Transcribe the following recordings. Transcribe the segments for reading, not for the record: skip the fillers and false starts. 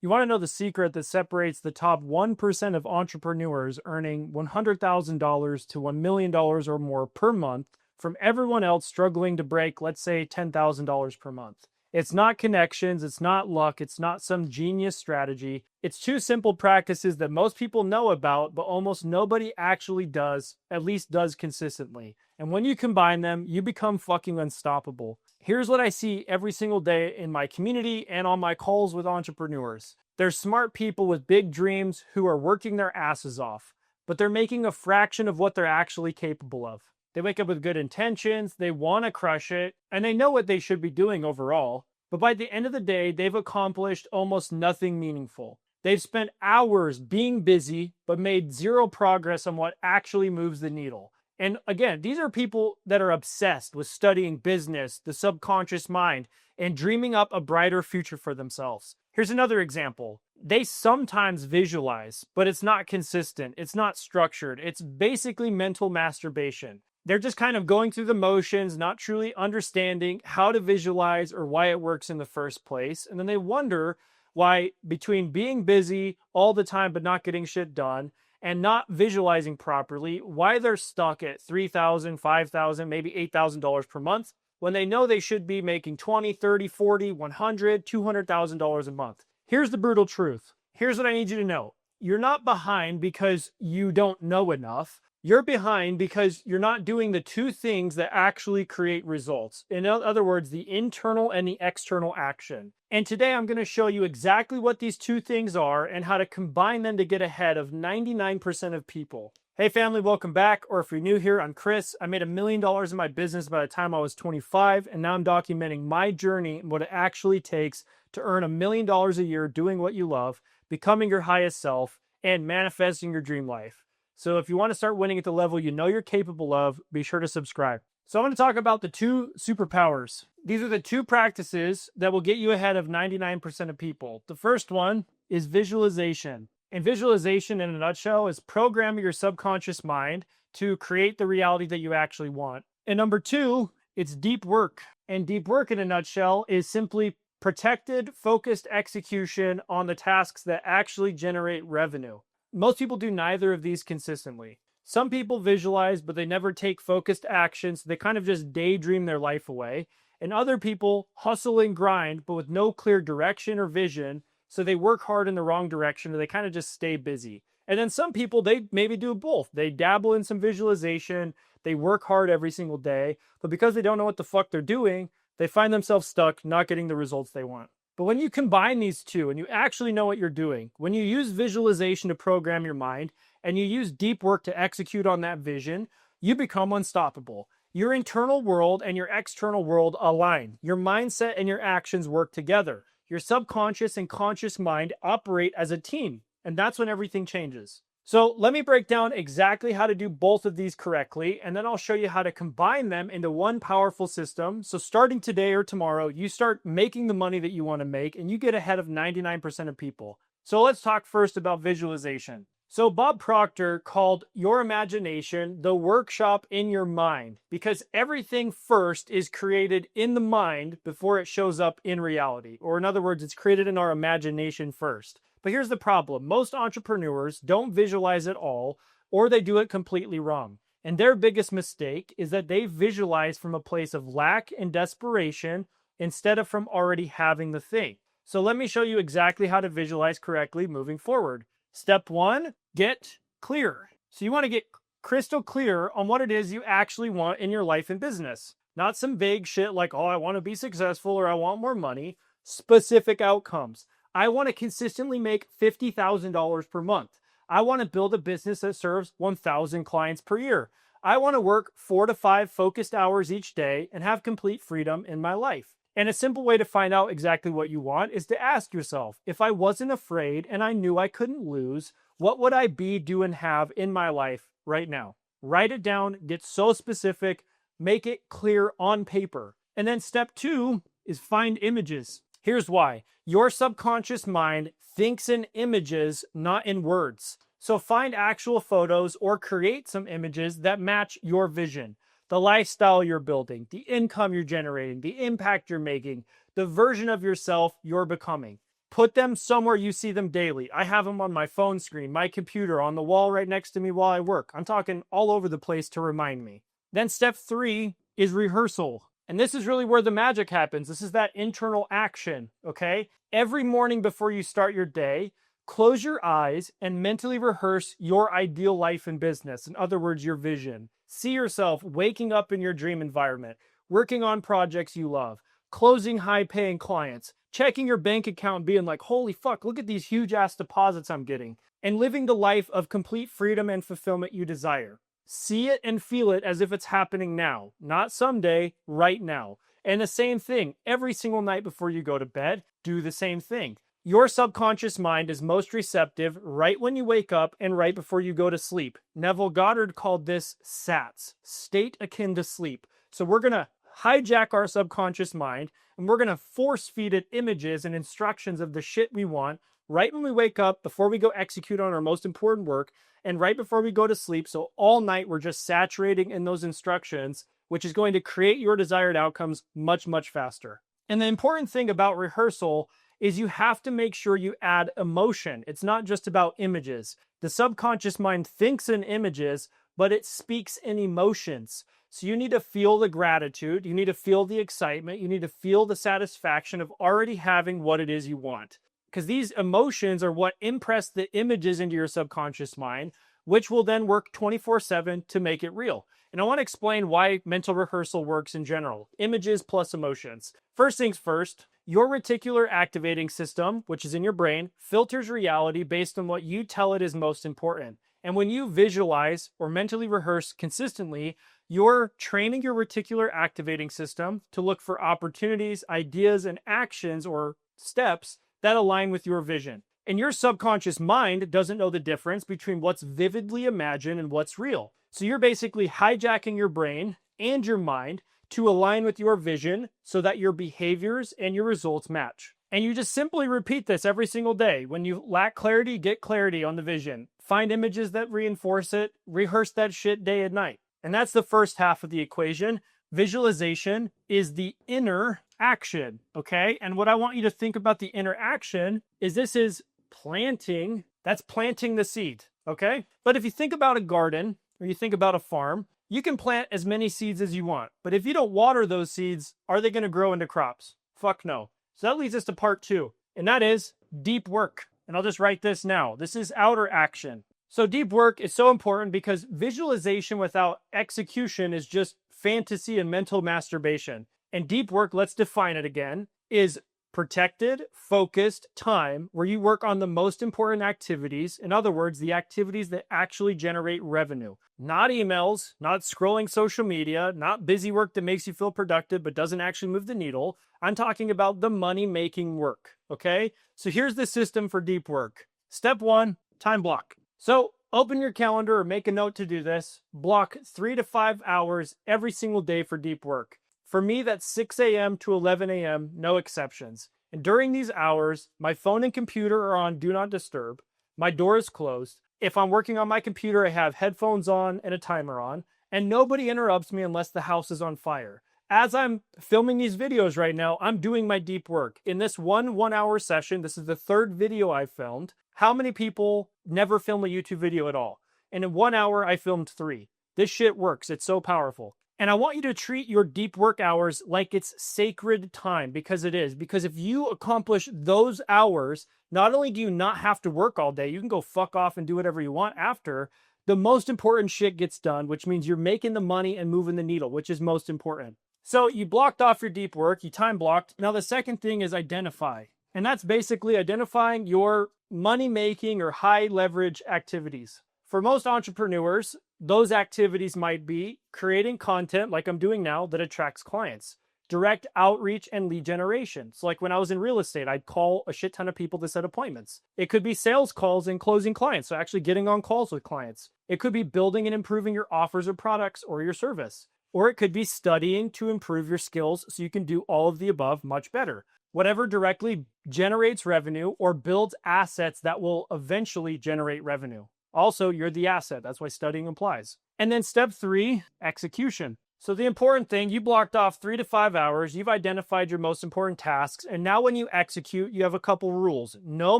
You want to know the secret that separates the top 1% of entrepreneurs earning $100,000 to $1 million or more per month from everyone else struggling to break, let's say, $10,000 per month. It's not connections, it's not luck, it's not some genius strategy. It's two simple practices that most people know about, but almost nobody actually does, at least does consistently. And when you combine them, you become fucking unstoppable. Here's what I see every single day in my community and on my calls with entrepreneurs. There's smart people with big dreams who are working their asses off, but they're making a fraction of what they're actually capable of. They wake up with good intentions, they want to crush it, and they know what they should be doing overall. But by the end of the day, they've accomplished almost nothing meaningful. They've spent hours being busy, but made zero progress on what actually moves the needle. And again, these are people that are obsessed with studying business, the subconscious mind, and dreaming up a brighter future for themselves. Here's another example. They sometimes visualize, but it's not consistent. It's not structured. It's basically mental masturbation. They're just kind of going through the motions, not truly understanding how to visualize or why it works in the first place. And then they wonder why, between being busy all the time but not getting shit done and not visualizing properly, why they're stuck at $3,000, $5,000, maybe $8,000 per month when they know they should be making $20, $30, $40, $100, $200,000 a month. Here's the brutal truth. Here's what I need you to know. You're not behind because you don't know enough. You're behind because you're not doing the two things that actually create results. In other words, the internal and the external action. And today I'm going to show you exactly what these two things are and how to combine them to get ahead of 99% of people. Hey family, welcome back. Or if you're new here, I'm Chris. I made $1 million in my business by the time I was 25, and now I'm documenting my journey and what it actually takes to earn $1 million a year doing what you love, becoming your highest self, and manifesting your dream life. So if you want to start winning at the level you know you're capable of, be sure to subscribe. So I'm going to talk about the two superpowers. These are the two practices that will get you ahead of 99% of people. The first one is visualization. And visualization, in a nutshell, is programming your subconscious mind to create the reality that you actually want. And number two, it's deep work. And deep work, in a nutshell, is simply protected, focused execution on the tasks that actually generate revenue. Most people do neither of these consistently. Some people visualize, but they never take focused action, so they kind of just daydream their life away. And other people hustle and grind, but with no clear direction or vision, so they work hard in the wrong direction, or they kind of just stay busy. And then some people, they maybe do both. They dabble in some visualization, they work hard every single day, but because they don't know what the fuck they're doing, they find themselves stuck, not getting the results they want. But when you combine these two and you actually know what you're doing, when you use visualization to program your mind and you use deep work to execute on that vision, you become unstoppable. Your internal world and your external world align. Your mindset and your actions work together. Your subconscious and conscious mind operate as a team, and that's when everything changes. So let me break down exactly how to do both of these correctly, and then I'll show you how to combine them into one powerful system. So starting today or tomorrow, you start making the money that you want to make, and you get ahead of 99% of people. So let's talk first about visualization. So Bob Proctor called your imagination the workshop in your mind, because everything first is created in the mind before it shows up in reality. Or in other words, it's created in our imagination first. But here's the problem. Most entrepreneurs don't visualize at all, or they do it completely wrong. And their biggest mistake is that they visualize from a place of lack and desperation instead of from already having the thing. So let me show you exactly how to visualize correctly moving forward. Step one, get clear. So you want to get crystal clear on what it is you actually want in your life and business. Not some vague shit like, oh, I want to be successful or I want more money. Specific outcomes. I want to consistently make $50,000 per month. I want to build a business that serves 1,000 clients per year. I want to work 4 to 5 focused hours each day and have complete freedom in my life. And a simple way to find out exactly what you want is to ask yourself, if I wasn't afraid and I knew I couldn't lose, what would I be, do, and have in my life right now? Write it down, get so specific, make it clear on paper. And then step two is find images. Here's why. Your subconscious mind thinks in images, not in words. So find actual photos or create some images that match your vision. The lifestyle you're building, the income you're generating, the impact you're making, the version of yourself you're becoming. Put them somewhere you see them daily. I have them on my phone screen, my computer, on the wall right next to me while I work. I'm talking all over the place to remind me. Then step 3 is rehearsal. And this is really where the magic happens. This is that internal action, okay? Every morning before you start your day, close your eyes and mentally rehearse your ideal life and business. In other words, your vision. See yourself waking up in your dream environment, working on projects you love, closing high-paying clients, checking your bank account, being like, holy fuck, look at these huge-ass deposits I'm getting, and living the life of complete freedom and fulfillment you desire. See it and feel it as if it's happening now, not someday, right now. And the same thing, every single night before you go to bed, do the same thing. Your subconscious mind is most receptive right when you wake up and right before you go to sleep. Neville Goddard called this SATS, state akin to sleep. So we're going to hijack our subconscious mind and we're going to force feed it images and instructions of the shit we want right when we wake up, before we go execute on our most important work, and right before we go to sleep. So all night we're just saturating in those instructions, which is going to create your desired outcomes much, much faster. And the important thing about rehearsal is you have to make sure you add emotion. It's not just about images. The subconscious mind thinks in images, but it speaks in emotions. So you need to feel the gratitude, you need to feel the excitement, you need to feel the satisfaction of already having what it is you want. Because these emotions are what impress the images into your subconscious mind, which will then work 24/7 to make it real. And I want to explain why mental rehearsal works in general. Images plus emotions. First things first, your reticular activating system, which is in your brain, filters reality based on what you tell it is most important. And when you visualize or mentally rehearse consistently, you're training your reticular activating system to look for opportunities, ideas, and actions or steps that align with your vision. And your subconscious mind doesn't know the difference between what's vividly imagined and what's real. So you're basically hijacking your brain and your mind to align with your vision so that your behaviors and your results match. And you just simply repeat this every single day. When you lack clarity, get clarity on the vision. Find images that reinforce it. Rehearse that shit day and night. And that's the first half of the equation. Visualization is the inner action, okay? And what I want you to think about the inner action is this is planting. That's planting the seed, okay? But if you think about a garden or you think about a farm, you can plant as many seeds as you want. But if you don't water those seeds, are they going to grow into crops? Fuck no. So that leads us to part 2, and that is deep work. And I'll just write this now. This is outer action. So deep work is so important because visualization without execution is just fantasy and mental masturbation. And deep work, let's define it again, is protected, focused time where you work on the most important activities. In other words, the activities that actually generate revenue. Not emails, not scrolling social media, not busy work that makes you feel productive but doesn't actually move the needle. I'm talking about the money-making work, okay? So here's the system for deep work. Step 1, time block. So open your calendar or make a note to do this. Block 3 to 5 hours every single day for deep work. For me, that's 6 a.m. to 11 a.m., no exceptions. And during these hours, my phone and computer are on Do Not Disturb. My door is closed. If I'm working on my computer, I have headphones on and a timer on. And nobody interrupts me unless the house is on fire. As I'm filming these videos right now, I'm doing my deep work. In this one-hour session, this is the 3rd video I've filmed. How many people never film a YouTube video at all? And in 1 hour, I filmed 3. This shit works. It's so powerful. And I want you to treat your deep work hours like it's sacred time, because it is. Because if you accomplish those hours, not only do you not have to work all day, you can go fuck off and do whatever you want after, the most important shit gets done, which means you're making the money and moving the needle, which is most important. So you blocked off your deep work, you time blocked. Now the second thing is identify. And that's basically identifying your money-making or high-leverage activities. For most entrepreneurs, those activities might be creating content like I'm doing now that attracts clients, direct outreach and lead generation. So like when I was in real estate, I'd call a shit ton of people to set appointments. It could be sales calls and closing clients, so actually getting on calls with clients. It could be building and improving your offers or products or your service. Or it could be studying to improve your skills so you can do all of the above much better. Whatever directly generates revenue or builds assets that will eventually generate revenue. Also, you're the asset. That's why studying applies. And then step 3, execution. So the important thing, you blocked off 3 to 5 hours, you've identified your most important tasks, and now when you execute, you have a couple rules. No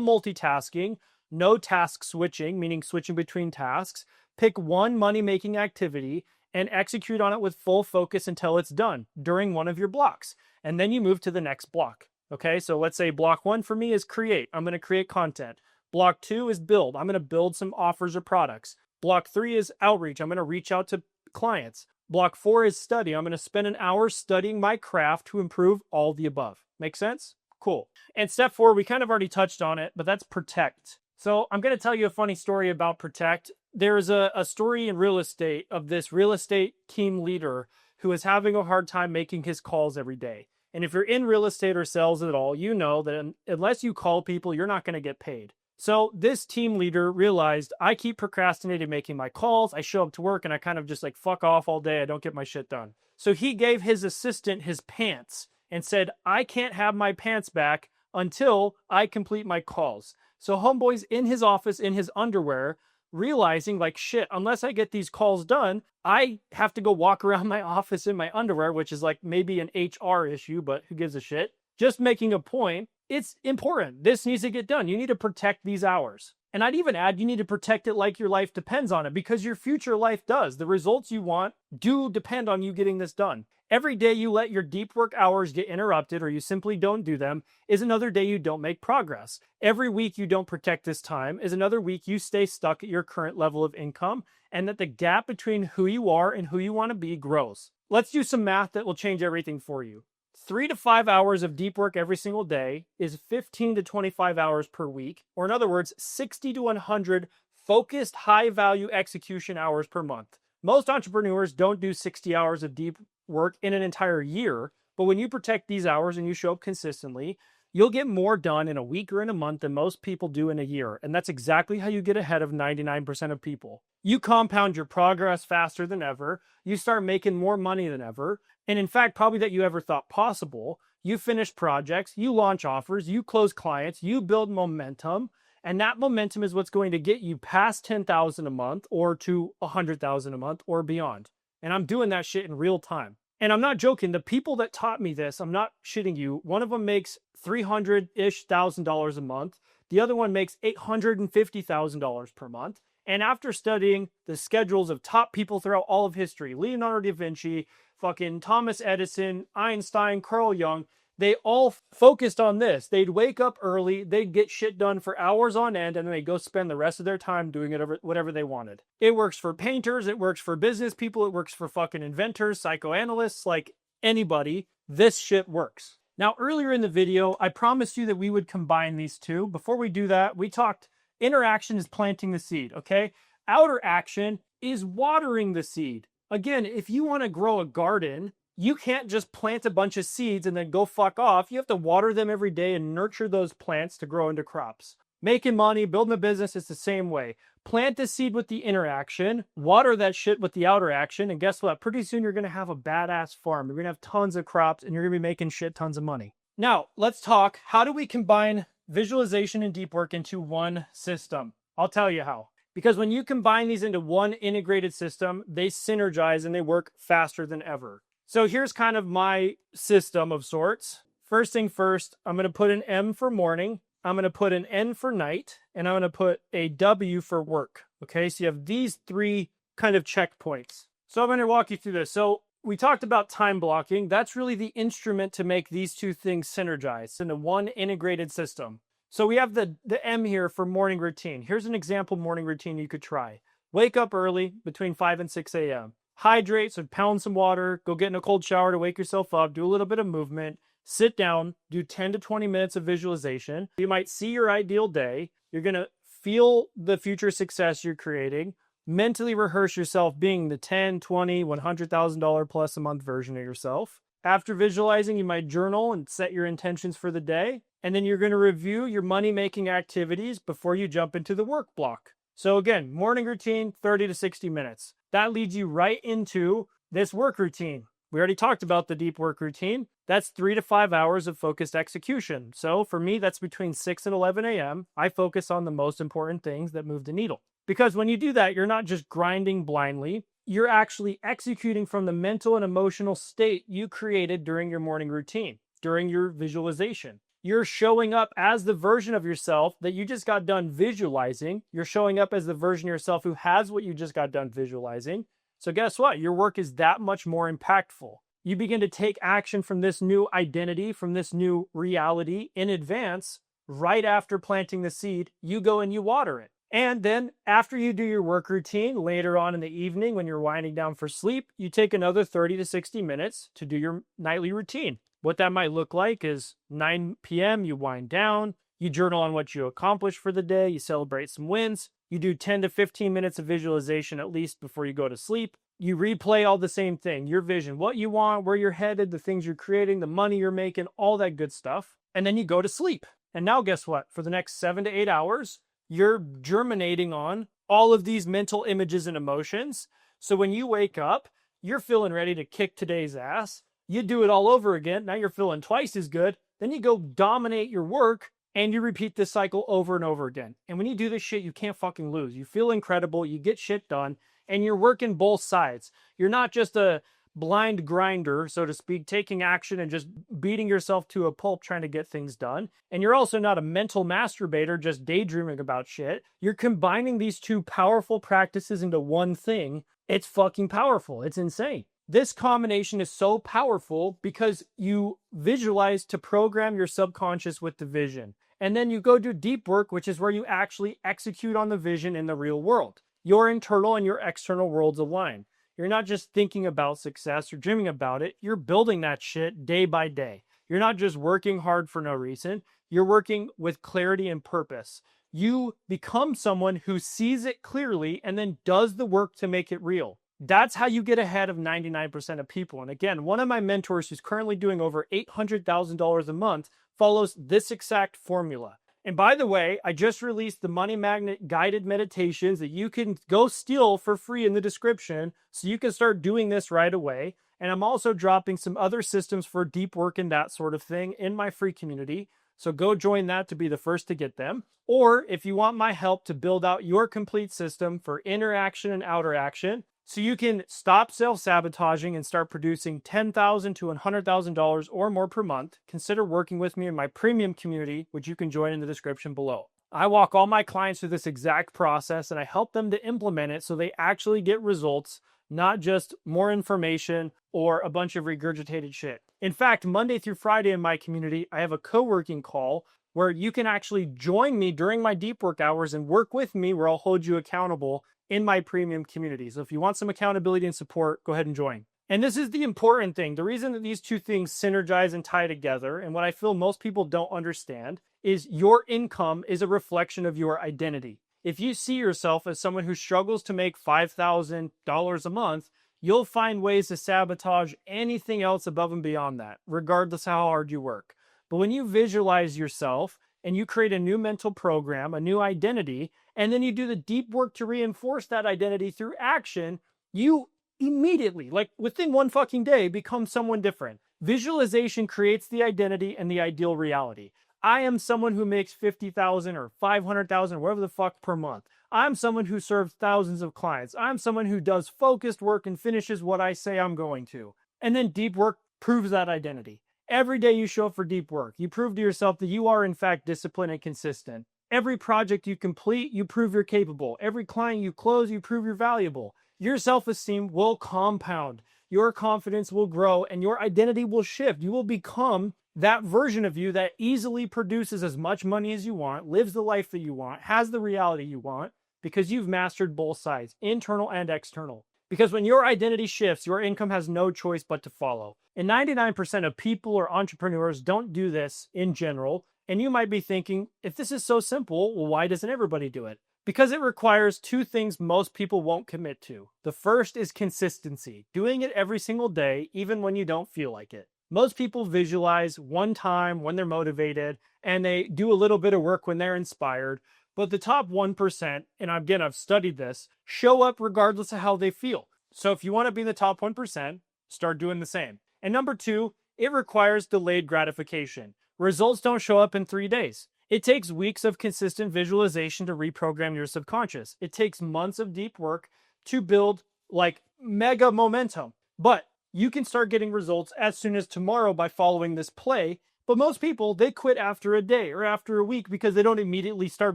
multitasking, no task switching, meaning switching between tasks. Pick one money-making activity and execute on it with full focus until it's done during one of your blocks. And then you move to the next block. Okay, so let's say block 1 for me is create. I'm going to create content. Block 2 is build. I'm going to build some offers or products. Block 3 is outreach. I'm going to reach out to clients. Block 4 is study. I'm going to spend an hour studying my craft to improve all the above. Make sense? Cool. And step 4, we kind of already touched on it, but that's protect. So I'm going to tell you a funny story about protect. There's a story in real estate of this real estate team leader who is having a hard time making his calls every day. And if you're in real estate or sales at all, you know that unless you call people, you're not going to get paid. So this team leader realized, I keep procrastinating making my calls. I show up to work and I kind of just like fuck off all day. I don't get my shit done. So he gave his assistant his pants and said, I can't have my pants back until I complete my calls. So homeboy's in his office in his underwear, realizing like, shit, unless I get these calls done, I have to go walk around my office in my underwear, which is like maybe an HR issue, but who gives a shit? Just making a point. It's important. This needs to get done. You need to protect these hours. And I'd even add, you need to protect it like your life depends on it, because your future life does. The results you want do depend on you getting this done. Every day you let your deep work hours get interrupted or you simply don't do them is another day you don't make progress. Every week you don't protect this time is another week you stay stuck at your current level of income, and that the gap between who you are and who you want to be grows. Let's do some math that will change everything for you. 3 to 5 hours of deep work every single day is 15 to 25 hours per week, or in other words, 60 to 100 focused high-value execution hours per month. Most entrepreneurs don't do 60 hours of deep work in an entire year, but when you protect these hours and you show up consistently, you'll get more done in a week or in a month than most people do in a year. And that's exactly how you get ahead of 99% of people. You compound your progress faster than ever. You start making more money than ever. And in fact, probably that you ever thought possible. You finish projects, you launch offers, you close clients, you build momentum. And that momentum is what's going to get you past 10,000 a month or to 100,000 a month or beyond. And I'm doing that shit in real time. And I'm not joking. The people that taught me this, I'm not shitting you. One of them makes $300-ish thousand a month. The other one makes $850,000 per month. And after studying the schedules of top people throughout all of history, Leonardo da Vinci, fucking Thomas Edison, Einstein, Carl Jung, they all focused on this. They'd wake up early, they'd get shit done for hours on end, and then they'd go spend the rest of their time doing it whatever they wanted. It works for painters, it works for business people, it works for fucking inventors, psychoanalysts, like anybody. This shit works. Now, earlier in the video, I promised you that we would combine these two. Before we do that, we talked interaction is planting the seed, okay? Outer action is watering the seed. Again, if you want to grow a garden, you can't just plant a bunch of seeds and then go fuck off. You have to water them every day and nurture those plants to grow into crops. Making money, building a business is the same way. Plant the seed with the inner action, water that shit with the outer action, and guess what? Pretty soon you're going to have a badass farm. You're going to have tons of crops and you're going to be making shit tons of money. Now, let's talk, how do we combine visualization and deep work into one system? I'll tell you how. Because when you combine these into one integrated system, they synergize and they work faster than ever. So here's kind of my system of sorts. First thing first, I'm going to put an M for morning. I'm going to put an N for night. And I'm going to put a W for work. Okay, so you have these three kind of checkpoints. So I'm going to walk you through this. So we talked about time blocking. That's really the instrument to make these two things synergize into one integrated system. So we have the M here for morning routine. Here's an example morning routine you could try. Wake up early between 5 and 6 a.m. Hydrate, so pound some water, go get in a cold shower to wake yourself up, do a little bit of movement, sit down, do 10 to 20 minutes of visualization. You might see your ideal day. You're going to feel the future success you're creating. Mentally rehearse yourself being the 10, 20, $100,000 plus a month version of yourself. After visualizing, you might journal and set your intentions for the day. And then you're going to review your money-making activities before you jump into the work block. So again, morning routine, 30 to 60 minutes. That leads you right into this work routine. We already talked about the deep work routine. That's 3 to 5 hours of focused execution. So for me, that's between 6 and 11 a.m. I focus on the most important things that move the needle. Because when you do that, you're not just grinding blindly. you're actually executing from the mental and emotional state you created during your morning routine, during your visualization. You're showing up as the version of yourself that you just got done visualizing. You're showing up as the version of yourself who has what you just got done visualizing. So guess what? Your work is that much more impactful. You begin to take action from this new identity, from this new reality in advance. Right after planting the seed, you go and you water it. And then after you do your work routine later on in the evening when you're winding down for sleep, you take another 30 to 60 minutes to do your nightly routine. What that might look like is 9 p.m., you wind down, you journal on what you accomplished for the day, you celebrate some wins, you do 10 to 15 minutes of visualization at least before you go to sleep. You replay all the same thing, your vision, what you want, where you're headed, the things you're creating, the money you're making, all that good stuff. And then you go to sleep. And now guess what? For the next 7 to 8 hours, you're germinating on all of these mental images and emotions. So when you wake up, you're feeling ready to kick today's ass. You do it all over again. Now you're feeling twice as good. Then you go dominate your work and you repeat this cycle over and over again. And when you do this shit, you can't fucking lose. You feel incredible. You get shit done and you're working both sides. You're not just a blind grinder, so to speak, taking action and just beating yourself to a pulp trying to get things done. And you're also not a mental masturbator just daydreaming about shit. You're combining these two powerful practices into one thing. It's fucking powerful. It's insane. This combination is so powerful because you visualize to program your subconscious with the vision. And then you go do deep work, which is where you actually execute on the vision in the real world. Your internal and your external worlds align. You're not just thinking about success or dreaming about it. You're building that shit day by day. You're not just working hard for no reason. You're working with clarity and purpose. You become someone who sees it clearly and then does the work to make it real. That's how you get ahead of 99% of people. And again, one of my mentors who's currently doing over $800,000 a month follows this exact formula. And by the way, I just released the Money Magnet guided meditations that you can go steal for free in the description so you can start doing this right away. And I'm also dropping some other systems for deep work and that sort of thing in my free community. So go join that to be the first to get them. Or if you want my help to build out your complete system for inner action and outer action, so you can stop self-sabotaging and start producing $10,000 to $100,000 or more per month, consider working with me in my premium community, which you can join in the description below. I walk all my clients through this exact process and I help them to implement it so they actually get results, not just more information or a bunch of regurgitated shit. In fact, Monday through Friday in my community, I have a co-working call where you can actually join me during my deep work hours and work with me where I'll hold you accountable in my premium community. So if you want some accountability and support, go ahead and join. And this is the important thing. The reason that these two things synergize and tie together, and what I feel most people don't understand, is your income is a reflection of your identity. If you see yourself as someone who struggles to make $5,000 a month, you'll find ways to sabotage anything else above and beyond that, regardless how hard you work. But when you visualize yourself and you create a new mental program, a new identity, and then you do the deep work to reinforce that identity through action, you immediately, like within one fucking day, become someone different. Visualization creates the identity and the ideal reality. I am someone who makes $50,000 or $500,000, whatever the fuck per month. I'm someone who serves thousands of clients. I'm someone who does focused work and finishes what I say I'm going to. And then deep work proves that identity. Every day you show up for deep work, you prove to yourself that you are in fact disciplined and consistent. Every project you complete, you prove you're capable. Every client you close, you prove you're valuable. Your self-esteem will compound. Your confidence will grow and your identity will shift. You will become that version of you that easily produces as much money as you want, lives the life that you want, has the reality you want, because you've mastered both sides, internal and external. Because when your identity shifts, your income has no choice but to follow. And 99% of people or entrepreneurs don't do this in general. And you might be thinking, if this is so simple, well, why doesn't everybody do it? Because it requires two things most people won't commit to. The first is consistency, doing it every single day, even when you don't feel like it. Most people visualize one time when they're motivated, and they do a little bit of work when they're inspired. But the top 1%, and again, I've studied this, show up regardless of how they feel. So if you want to be in the top 1%, start doing the same. And number two, it requires delayed gratification. Results don't show up in 3 days. It takes weeks of consistent visualization to reprogram your subconscious. It takes months of deep work to build like mega momentum. But you can start getting results as soon as tomorrow by following this play. But most people, they quit after a day or after a week because they don't immediately start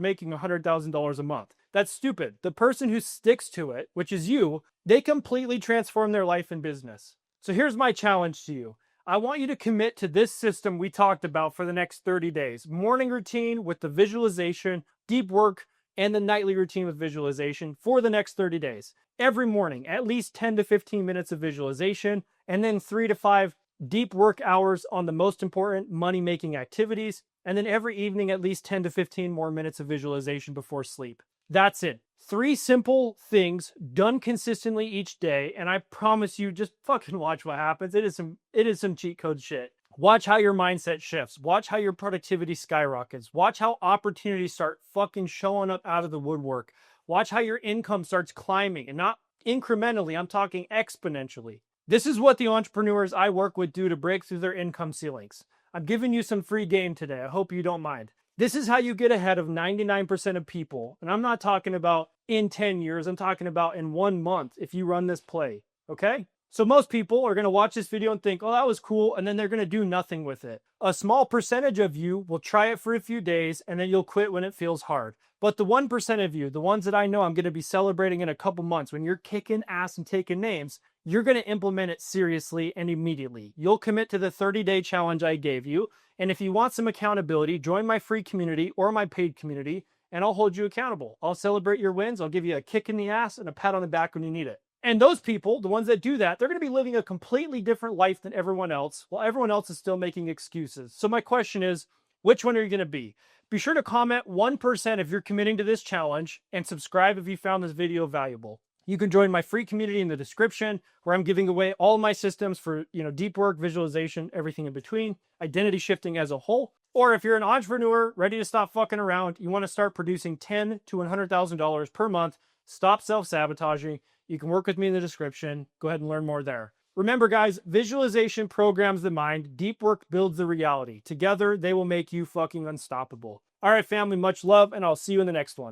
making $100,000 a month. That's stupid. The person who sticks to it, which is you, they completely transform their life and business. So here's my challenge to you. I want you to commit to this system we talked about for the next 30 days. Morning routine with the visualization, deep work, and the nightly routine with visualization for the next 30 days. Every morning, at least 10 to 15 minutes of visualization, and then 3 to 5 deep work hours on the most important money-making activities, and then every evening, at least 10 to 15 more minutes of visualization before sleep. That's it. 3 simple things done consistently each day, and I promise you, just fucking watch what happens. It is some cheat code shit. Watch how your mindset shifts. Watch how your productivity skyrockets. Watch how opportunities start fucking showing up out of the woodwork. Watch how your income starts climbing, and not incrementally, I'm talking exponentially. This is what the entrepreneurs I work with do to break through their income ceilings. I'm giving you some free game today. I hope you don't mind. This is how you get ahead of 99% of people. And I'm not talking about in 10 years. I'm talking about in 1 month if you run this play. Okay? So most people are going to watch this video and think, oh, that was cool. And then they're going to do nothing with it. A small percentage of you will try it for a few days and then you'll quit when it feels hard. But the 1% of you, the ones that I know I'm going to be celebrating in a couple months, when you're kicking ass and taking names, you're going to implement it seriously and immediately. You'll commit to the 30-day challenge I gave you. And if you want some accountability, join my free community or my paid community, and I'll hold you accountable. I'll celebrate your wins. I'll give you a kick in the ass and a pat on the back when you need it. And those people, the ones that do that, they're going to be living a completely different life than everyone else, while everyone else is still making excuses. So my question is, which one are you going to be? Be sure to comment 1% if you're committing to this challenge, and subscribe if you found this video valuable. You can join my free community in the description, where I'm giving away all my systems for, deep work, visualization, everything in between, identity shifting as a whole. Or if you're an entrepreneur ready to stop fucking around, you want to start producing $10,000 to $100,000 per month, stop self-sabotaging, you can work with me in the description. Go ahead and learn more there. Remember, guys, visualization programs the mind. Deep work builds the reality. Together, they will make you fucking unstoppable. All right, family, much love, and I'll see you in the next one.